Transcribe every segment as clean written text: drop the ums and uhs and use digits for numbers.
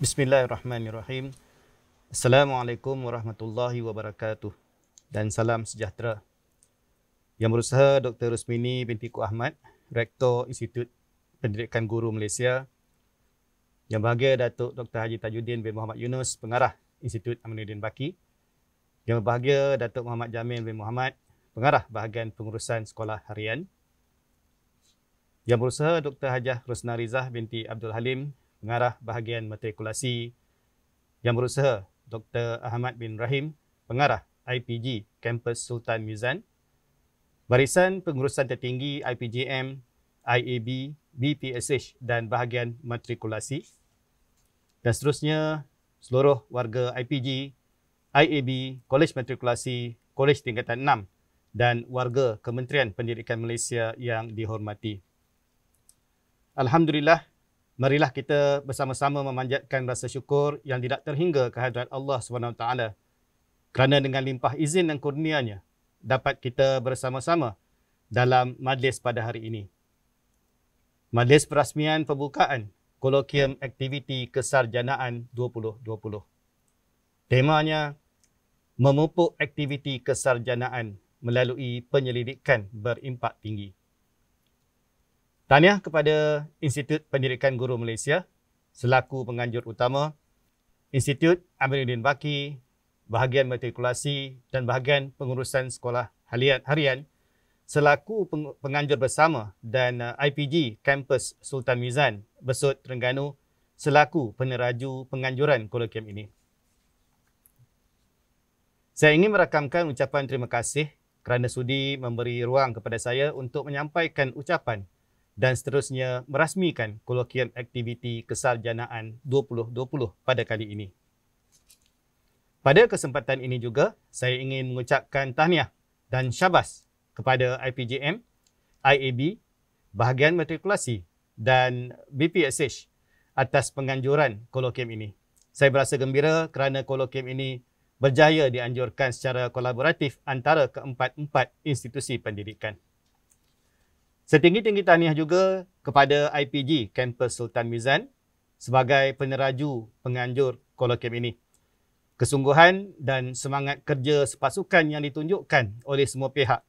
Bismillahirrahmanirrahim. Assalamualaikum warahmatullahi wabarakatuh. Dan salam sejahtera. Yang berusaha Dr. Rusmini binti Ku Ahmad, Rektor Institut Pendidikan Guru Malaysia. Yang berbahagia Datuk Dr. Haji Tajuddin bin Muhammad Yunus, Pengarah Institut Aminuddin Baki. Yang berbahagia Datuk Muhammad Jamil bin Muhammad, Pengarah Bahagian Pengurusan Sekolah Harian. Yang berusaha Dr. Hajah Rosna Rizah binti Abdul Halim, Pengarah Bahagian Matrikulasi. Yang berusaha Dr. Ahmad bin Rahim, Pengarah IPG Kampus Sultan Mizan. Barisan Pengurusan Tertinggi IPGM, IAB, BPSH dan Bahagian Matrikulasi. Dan seterusnya seluruh warga IPG, IAB, Kolej Matrikulasi, Kolej Tingkatan 6 dan warga Kementerian Pendidikan Malaysia yang dihormati. Alhamdulillah, marilah kita bersama-sama memanjatkan rasa syukur yang tidak terhingga kehadrat Allah SWT kerana dengan limpah izin dan kurnianya dapat kita bersama-sama dalam majlis pada hari ini. Majlis perasmian pembukaan Kolokium Aktiviti Kesarjanaan 2020. Temanya, memupuk aktiviti kesarjanaan melalui penyelidikan berimpak tinggi. Tahniah kepada Institut Pendidikan Guru Malaysia selaku penganjur utama, Institut Aminuddin Baki, Bahagian Matrikulasi dan Bahagian Pengurusan Sekolah Harian selaku penganjur bersama dan IPG Kampus Sultan Mizan, Besut, Terengganu selaku peneraju penganjuran kolokium ini. Saya ingin merakamkan ucapan terima kasih kerana sudi memberi ruang kepada saya untuk menyampaikan ucapan dan seterusnya merasmikan Kolokium Aktiviti Kesarjanaan 2020 pada kali ini. Pada kesempatan ini juga, saya ingin mengucapkan tahniah dan syabas kepada IPGM, IAB, Bahagian Matrikulasi dan BPSH atas penganjuran kolokium ini. Saya berasa gembira kerana kolokium ini berjaya dianjurkan secara kolaboratif antara keempat-empat institusi pendidikan. Setinggi-tinggi tahniah juga kepada IPG Kampus Sultan Mizan sebagai peneraju penganjur kolokium ini. Kesungguhan dan semangat kerja sepasukan yang ditunjukkan oleh semua pihak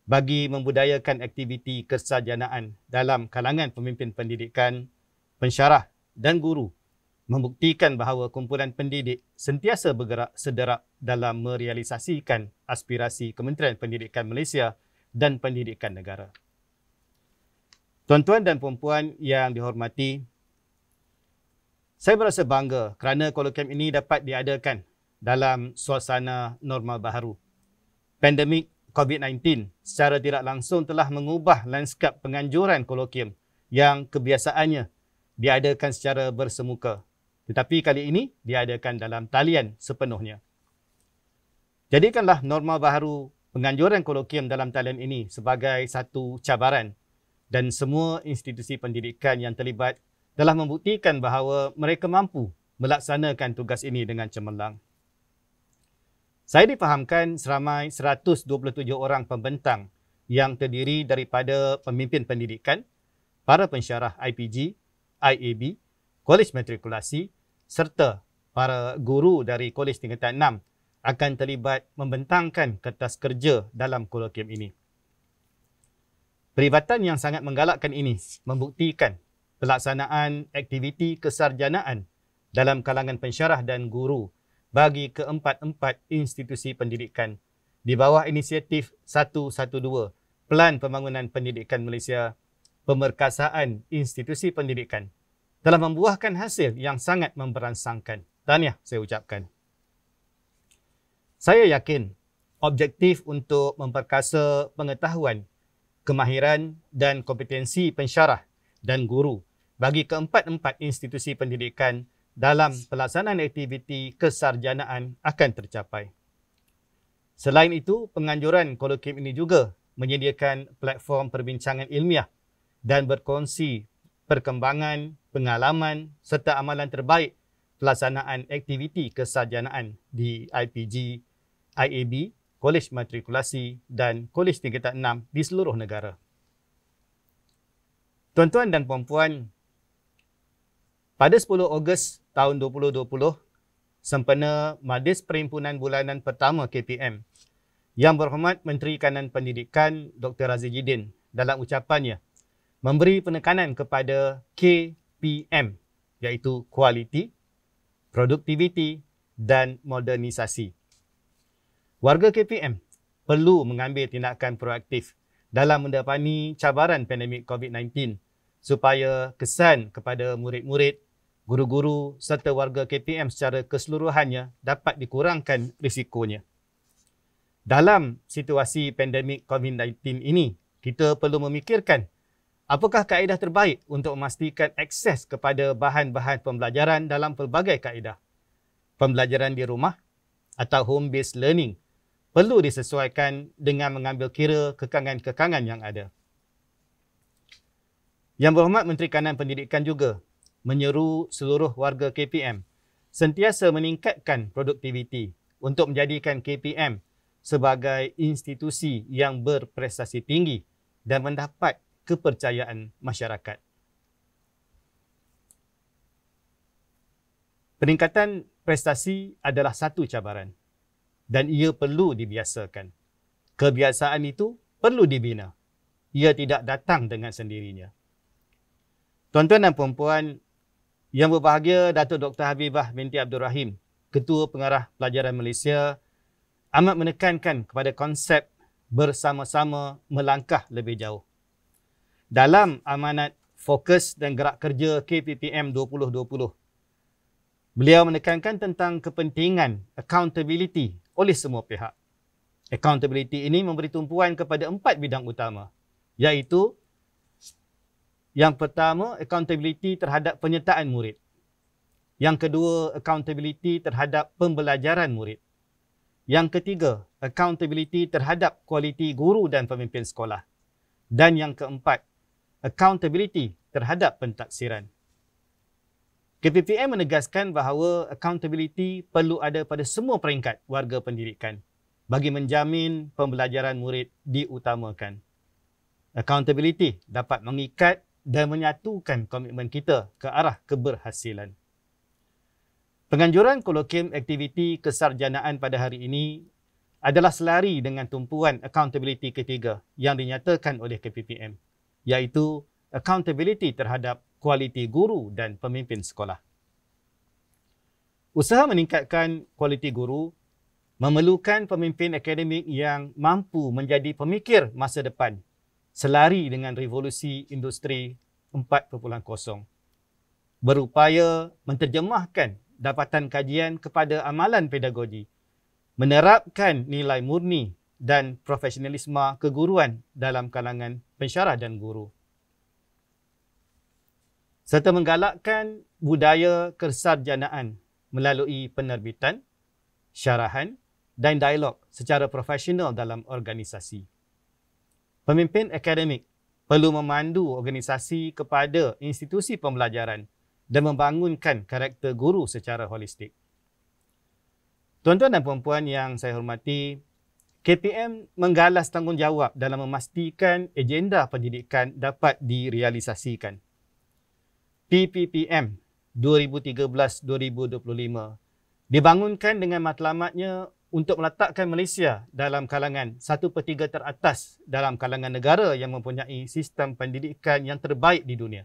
bagi membudayakan aktiviti kesarjanaan dalam kalangan pemimpin pendidikan, pensyarah dan guru membuktikan bahawa kumpulan pendidik sentiasa bergerak sederak dalam merealisasikan aspirasi Kementerian Pendidikan Malaysia dan pendidikan negara. Tuan-tuan dan puan-puan yang dihormati, saya berasa bangga kerana kolokium ini dapat diadakan dalam suasana normal baharu. Pandemik COVID-19 secara tidak langsung telah mengubah lanskap penganjuran kolokium yang kebiasaannya diadakan secara bersemuka. Tetapi kali ini diadakan dalam talian sepenuhnya. Jadikanlah normal baharu penganjuran kolokium dalam talian ini sebagai satu cabaran dan semua institusi pendidikan yang terlibat telah membuktikan bahawa mereka mampu melaksanakan tugas ini dengan cemerlang. Saya difahamkan seramai 127 orang pembentang yang terdiri daripada pemimpin pendidikan, para pensyarah IPG, IAB, Kolej Matrikulasi serta para guru dari Kolej Tingkatan 6 akan terlibat membentangkan kertas kerja dalam kolokium ini. Peribatan yang sangat menggalakkan ini membuktikan pelaksanaan aktiviti kesarjanaan dalam kalangan pensyarah dan guru bagi keempat-empat institusi pendidikan di bawah inisiatif 112 Pelan Pembangunan Pendidikan Malaysia, Pemerkasaan Institusi Pendidikan telah membuahkan hasil yang sangat memberansangkan. Tahniah saya ucapkan. Saya yakin objektif untuk memperkasa pengetahuan, kemahiran dan kompetensi pensyarah dan guru bagi keempat-empat institusi pendidikan dalam pelaksanaan aktiviti kesarjanaan akan tercapai. Selain itu, penganjuran kolokium ini juga menyediakan platform perbincangan ilmiah dan berkongsi perkembangan, pengalaman serta amalan terbaik pelaksanaan aktiviti kesarjanaan di IPG, IAB, Kolej Matrikulasi dan Kolej Tingkatan 6 di seluruh negara. Tuan-tuan dan puan-puan, pada 10 Ogos tahun 2020 sempena Majlis Perhimpunan Bulanan Pertama KPM. Yang Berhormat Menteri Kanan Pendidikan Dr. Razidin dalam ucapannya memberi penekanan kepada KPM iaitu kualiti, produktiviti dan modernisasi. Warga KPM perlu mengambil tindakan proaktif dalam mendepani cabaran pandemik COVID-19 supaya kesan kepada murid-murid, guru-guru serta warga KPM secara keseluruhannya dapat dikurangkan risikonya. Dalam situasi pandemik COVID-19 ini, kita perlu memikirkan apakah kaedah terbaik untuk memastikan akses kepada bahan-bahan pembelajaran dalam pelbagai kaedah. Pembelajaran di rumah atau home-based learning perlu disesuaikan dengan mengambil kira kekangan-kekangan yang ada. Yang Berhormat Menteri Kanan Pendidikan juga menyeru seluruh warga KPM sentiasa meningkatkan produktiviti untuk menjadikan KPM sebagai institusi yang berprestasi tinggi dan mendapat kepercayaan masyarakat. Peningkatan prestasi adalah satu cabaran dan ia perlu dibiasakan. Kebiasaan itu perlu dibina. Ia tidak datang dengan sendirinya. Tuan-tuan dan puan-puan yang berbahagia, Datuk Dr. Habibah binti Abdul Rahim, Ketua Pengarah Pelajaran Malaysia, amat menekankan kepada konsep bersama-sama melangkah lebih jauh. Dalam amanat fokus dan gerak kerja KPPM 2020, beliau menekankan tentang kepentingan accountability oleh semua pihak. Accountability ini memberi tumpuan kepada 4 bidang utama, iaitu yang pertama, accountability terhadap penyertaan murid. Yang kedua, accountability terhadap pembelajaran murid. Yang ketiga, accountability terhadap kualiti guru dan pemimpin sekolah. Dan yang keempat, accountability terhadap pentaksiran. KPPM menegaskan bahawa accountability perlu ada pada semua peringkat warga pendidikan bagi menjamin pembelajaran murid diutamakan. Accountability dapat mengikat dan menyatukan komitmen kita ke arah keberhasilan. Penganjuran kolokium aktiviti kesarjanaan pada hari ini adalah selari dengan tumpuan accountability ketiga yang dinyatakan oleh KPPM, iaitu accountability terhadap kualiti guru dan pemimpin sekolah. Usaha meningkatkan kualiti guru memerlukan pemimpin akademik yang mampu menjadi pemikir masa depan selari dengan revolusi industri 4.0. Berupaya menterjemahkan dapatan kajian kepada amalan pedagogi, menerapkan nilai murni dan profesionalisme keguruan dalam kalangan pensyarah dan guru, serta menggalakkan budaya kesarjanaan melalui penerbitan, syarahan dan dialog secara profesional dalam organisasi. Pemimpin akademik perlu memandu organisasi kepada institusi pembelajaran dan membangunkan karakter guru secara holistik. Tuan-tuan dan puan-puan yang saya hormati, KPM menggalas tanggungjawab dalam memastikan agenda pendidikan dapat direalisasikan. PPPM 2013-2025 dibangunkan dengan matlamatnya untuk meletakkan Malaysia dalam kalangan 1/3 teratas dalam kalangan negara yang mempunyai sistem pendidikan yang terbaik di dunia.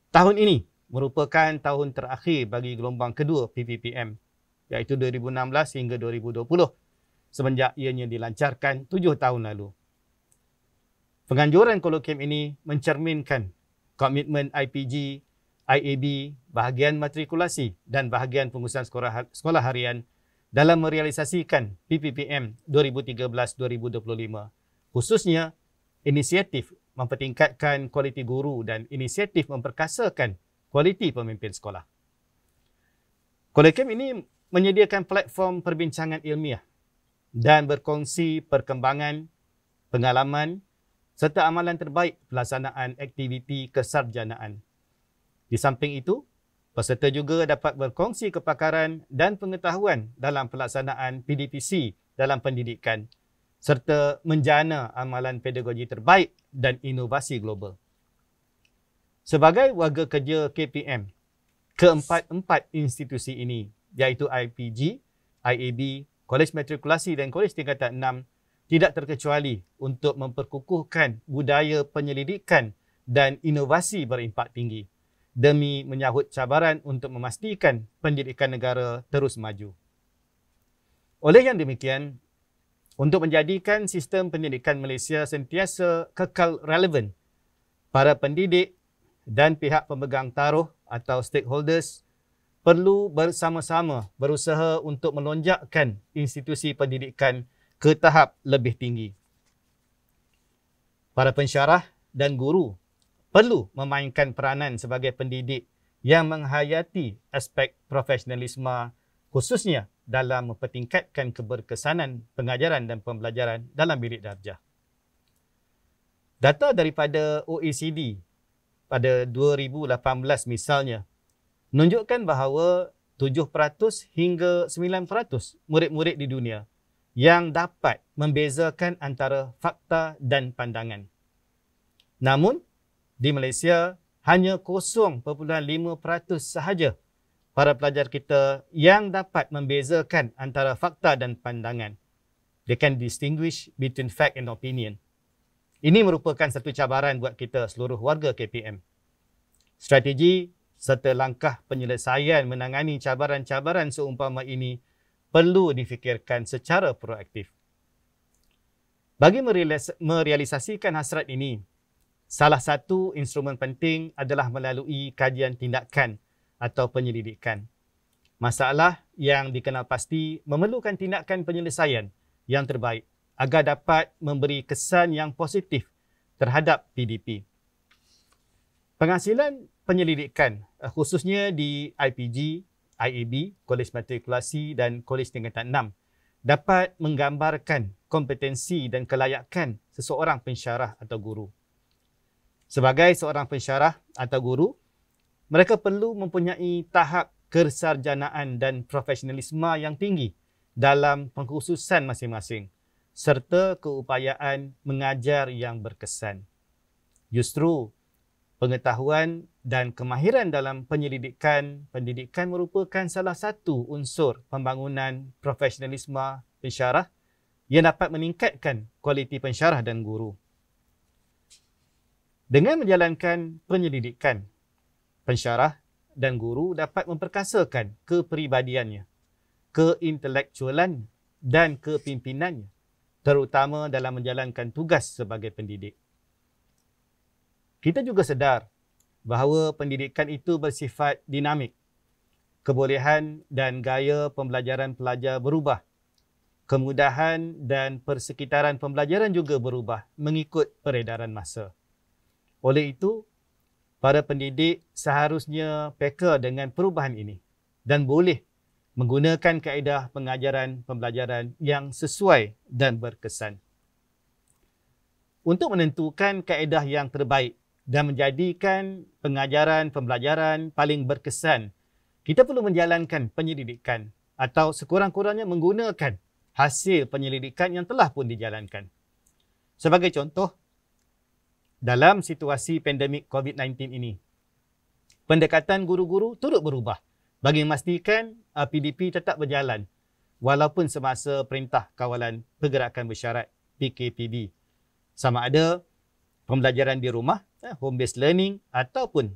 Tahun ini merupakan tahun terakhir bagi gelombang kedua PPPM, iaitu 2016 hingga 2020, semenjak ianya dilancarkan 7 tahun lalu. Penganjuran kolokium ini mencerminkan komitmen IPG, IAB, bahagian matrikulasi dan bahagian pengurusan sekolah harian dalam merealisasikan PPPM 2013-2025, khususnya inisiatif mempertingkatkan kualiti guru dan inisiatif memperkasakan kualiti pemimpin sekolah. Kolokium ini menyediakan platform perbincangan ilmiah dan berkongsi perkembangan, pengalaman serta amalan terbaik pelaksanaan aktiviti kesarjanaan. Di samping itu, peserta juga dapat berkongsi kepakaran dan pengetahuan dalam pelaksanaan PDPC dalam pendidikan serta menjana amalan pedagogi terbaik dan inovasi global. Sebagai warga kerja KPM, keempat-empat institusi ini, iaitu IPG, IAB, Kolej Matrikulasi dan Kolej Tingkatan 6 tidak terkecuali untuk memperkukuhkan budaya penyelidikan dan inovasi berimpak tinggi demi menyahut cabaran untuk memastikan pendidikan negara terus maju. Oleh yang demikian, untuk menjadikan sistem pendidikan Malaysia sentiasa kekal relevan, para pendidik dan pihak pemegang taruh atau stakeholders perlu bersama-sama berusaha untuk melonjakkan institusi pendidikan ke tahap lebih tinggi. Para pensyarah dan guru perlu memainkan peranan sebagai pendidik yang menghayati aspek profesionalisme, khususnya dalam mempertingkatkan keberkesanan pengajaran dan pembelajaran dalam bilik darjah. Data daripada OECD pada 2018 misalnya menunjukkan bahawa 7% hingga 9% murid-murid di dunia yang dapat membezakan antara fakta dan pandangan. Namun, di Malaysia, hanya 0.5% sahaja para pelajar kita yang dapat membezakan antara fakta dan pandangan. They can distinguish between fact and opinion. Ini merupakan satu cabaran buat kita seluruh warga KPM. Strategi serta langkah penyelesaian menangani cabaran-cabaran seumpama ini perlu difikirkan secara proaktif. Bagi merealisasikan hasrat ini, salah satu instrumen penting adalah melalui kajian tindakan atau penyelidikan. Masalah yang dikenal pasti memerlukan tindakan penyelesaian yang terbaik agar dapat memberi kesan yang positif terhadap PDP. Penghasilan penyelidikan, khususnya di IPG, IAB, Kolej Matrikulasi dan Kolej Tingkatan 6, dapat menggambarkan kompetensi dan kelayakan seseorang pensyarah atau guru. Sebagai seorang pensyarah atau guru, mereka perlu mempunyai tahap kesarjanaan dan profesionalisme yang tinggi dalam pengkhususan masing-masing, serta keupayaan mengajar yang berkesan. Justru, pengetahuan dan kemahiran dalam pendidikan merupakan salah satu unsur pembangunan profesionalisme pensyarah yang dapat meningkatkan kualiti pensyarah dan guru. Dengan menjalankan penyelidikan, pensyarah dan guru dapat memperkasakan kepribadiannya, keintelektualan dan kepimpinannya, terutama dalam menjalankan tugas sebagai pendidik. Kita juga sedar bahawa pendidikan itu bersifat dinamik. Kebolehan dan gaya pembelajaran pelajar berubah. Kemudahan dan persekitaran pembelajaran juga berubah mengikut peredaran masa. Oleh itu, para pendidik seharusnya peka dengan perubahan ini dan boleh menggunakan kaedah pengajaran pembelajaran yang sesuai dan berkesan. Untuk menentukan kaedah yang terbaik dan menjadikan pengajaran pembelajaran paling berkesan, kita perlu menjalankan penyelidikan atau sekurang-kurangnya menggunakan hasil penyelidikan yang telah pun dijalankan. Sebagai contoh, dalam situasi pandemik COVID-19 ini, pendekatan guru-guru turut berubah bagi memastikan PDP tetap berjalan walaupun semasa Perintah Kawalan Pergerakan Bersyarat PKPB. Sama ada pembelajaran di rumah, home-based learning ataupun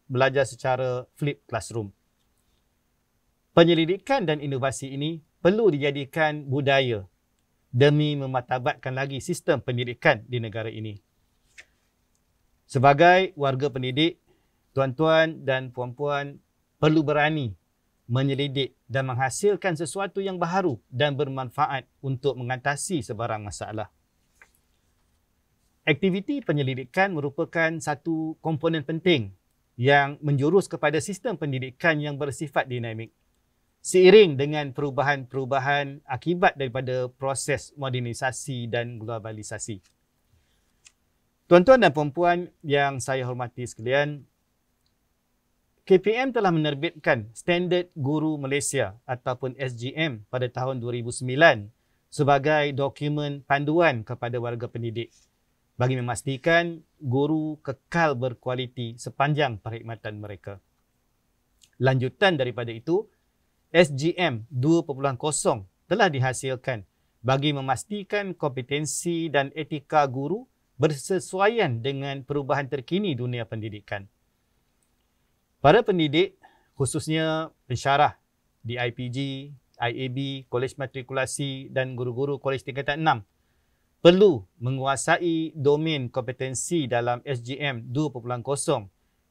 belajar secara flip classroom. Penyelidikan dan inovasi ini perlu dijadikan budaya demi memartabatkan lagi sistem pendidikan di negara ini. Sebagai warga pendidik, tuan-tuan dan puan-puan perlu berani menyelidik dan menghasilkan sesuatu yang baharu dan bermanfaat untuk mengatasi sebarang masalah. Aktiviti penyelidikan merupakan satu komponen penting yang menjurus kepada sistem pendidikan yang bersifat dinamik. Seiring dengan perubahan-perubahan akibat daripada proses modernisasi dan globalisasi. Tuan-tuan dan puan-puan yang saya hormati sekalian, KPM telah menerbitkan Standard Guru Malaysia ataupun SGM pada tahun 2009 sebagai dokumen panduan kepada warga pendidik bagi memastikan guru kekal berkualiti sepanjang perkhidmatan mereka. Lanjutan daripada itu, SGM 2.0 telah dihasilkan bagi memastikan kompetensi dan etika guru bersesuaian dengan perubahan terkini dunia pendidikan. Para pendidik, khususnya pensyarah di IPG, IAB, Kolej Matrikulasi dan guru-guru Kolej Tingkatan 6 perlu menguasai domain kompetensi dalam SGM 2.0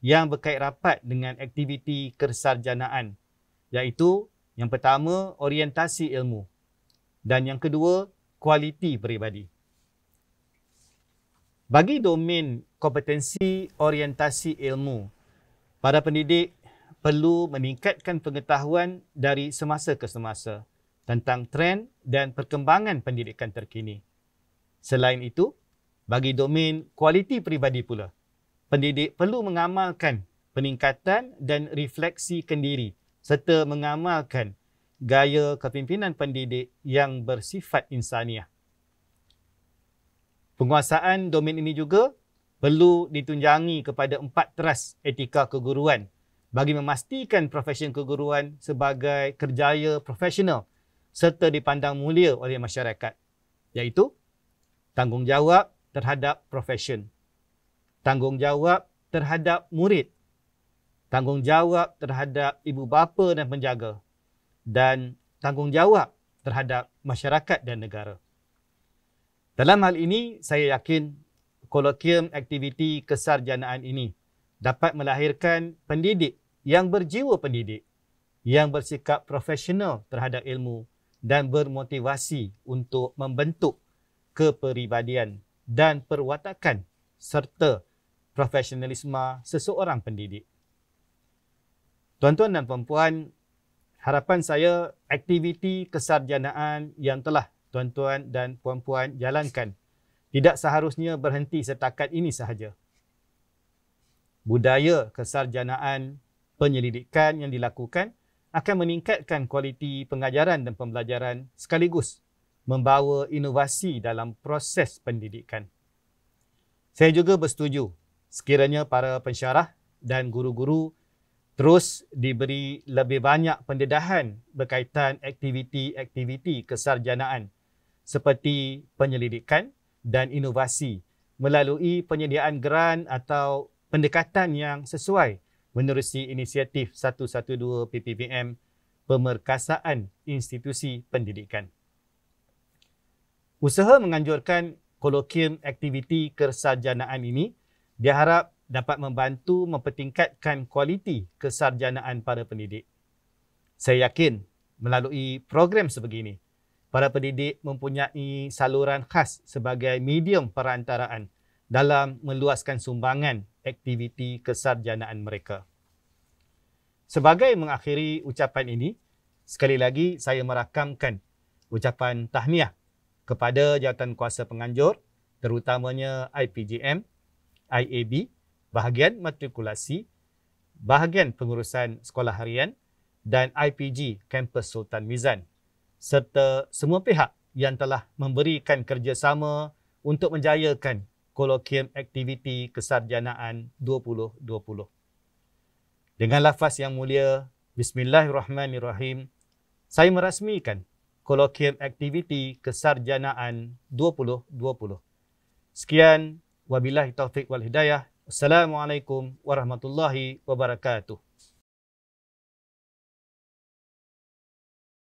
yang berkait rapat dengan aktiviti kesarjanaan, iaitu yang pertama, orientasi ilmu dan yang kedua, kualiti peribadi. Bagi domain kompetensi orientasi ilmu, para pendidik perlu meningkatkan pengetahuan dari semasa ke semasa tentang trend dan perkembangan pendidikan terkini. Selain itu, bagi domain kualiti peribadi pula, pendidik perlu mengamalkan peningkatan dan refleksikan diri serta mengamalkan gaya kepimpinan pendidik yang bersifat insaniah. Penguasaan domain ini juga perlu ditunjangi kepada 4 teras etika keguruan bagi memastikan profesion keguruan sebagai kerjaya profesional serta dipandang mulia oleh masyarakat, iaitu tanggungjawab terhadap profesion, tanggungjawab terhadap murid, tanggungjawab terhadap ibu bapa dan penjaga, dan tanggungjawab terhadap masyarakat dan negara. Dalam hal ini, saya yakin kolokium aktiviti kesarjanaan ini dapat melahirkan pendidik yang berjiwa pendidik, yang bersikap profesional terhadap ilmu dan bermotivasi untuk membentuk kepribadian dan perwatakan serta profesionalisme seseorang pendidik. Tuan-tuan dan puan-puan, harapan saya aktiviti kesarjanaan yang telah tuan-tuan dan puan-puan jalankan tidak seharusnya berhenti setakat ini sahaja. Budaya kesarjanaan penyelidikan yang dilakukan akan meningkatkan kualiti pengajaran dan pembelajaran sekaligus membawa inovasi dalam proses pendidikan. Saya juga bersetuju sekiranya para pensyarah dan guru-guru terus diberi lebih banyak pendedahan berkaitan aktiviti-aktiviti kesarjanaan seperti penyelidikan dan inovasi melalui penyediaan geran atau pendekatan yang sesuai menerusi inisiatif 112 PPPM Pemerkasaan Institusi Pendidikan. Usaha menganjurkan kolokium aktiviti kesarjanaan ini diharap dapat membantu mempertingkatkan kualiti kesarjanaan para pendidik. Saya yakin melalui program sebegini, para pendidik mempunyai saluran khas sebagai medium perantaraan dalam meluaskan sumbangan aktiviti kesarjanaan mereka. Sebagai mengakhiri ucapan ini, sekali lagi saya merakamkan ucapan tahniah kepada jawatan kuasa penganjur, terutamanya IPGM, IAB, bahagian matrikulasi, bahagian pengurusan sekolah harian dan IPG Kampus Sultan Mizan, serta semua pihak yang telah memberikan kerjasama untuk menjayakan kolokium aktiviti kesarjanaan 2020. Dengan lafaz yang mulia, Bismillahirrahmanirrahim, saya merasmikan kolokium aktiviti kesarjanaan 2020. Sekian, wabillahi taufiq wal hidayah. Assalamualaikum warahmatullahi wabarakatuh.